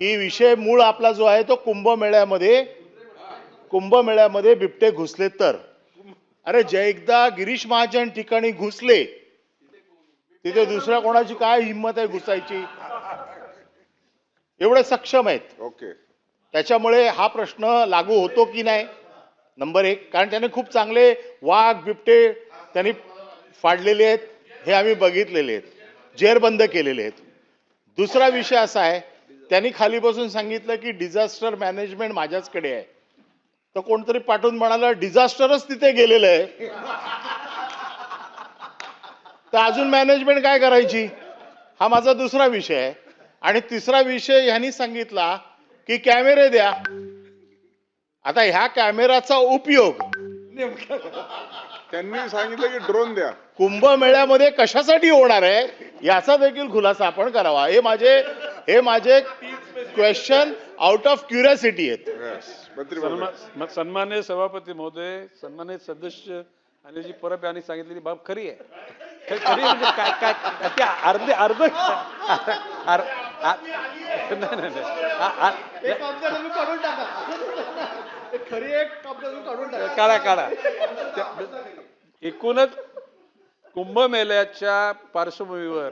की विषय मूळ आपला जो आहे तो कुंभमेळ्यामध्ये बिबटे घुसले तर, अरे जे एकदा गिरीश महाजन ठिकाणी घुसले तिथे दुसऱ्या कोणाची काय हिंमत आहे घुसायची? एवढे सक्षम आहेत. ओके. त्याच्यामुळे हा प्रश्न लागू होतो की नाही, नंबर एक. कारण त्याने खूप चांगले वाघ बिबटे त्यांनी फाडलेले आहेत, हे आम्ही बघितलेले आहेत, जेरबंद केलेले आहेत. दुसरा विषय असा आहे, त्यांनी खाली बसून सांगितलं की डिझास्टर मॅनेजमेंट माझ्याचकडे आहे. तर कोणतरी पाठवून म्हणाला डिझास्टरच तिथे गेलेलं आहे, तर अजून मॅनेजमेंट काय करायची? हा माझा दुसरा विषय आहे. आणि तिसरा विषय ह्यांनी सांगितला की कॅमेरे द्या. आता ह्या कॅमेराचा उपयोग त्यांनी सांगितलं की ड्रोन द्या. कुंभमेळ्यामध्ये कशासाठी होणार आहे याचा देखील खुलासा आपण करावा. हे माझे क्वेश्चन आउट ऑफ क्युरियोसिटी आहेत. Yes. मंत्री महोदय. सन्मान्य सभापती महोदय, सन्मान्य सदस्य अनिलजी परब यांनी सांगितलेली बाब खरी आहे. खरी म्हणजे काय काय ते अर्ध अर्ध काढा एकूणच कुंभमेळ्याच्या पार्श्वभूमीवर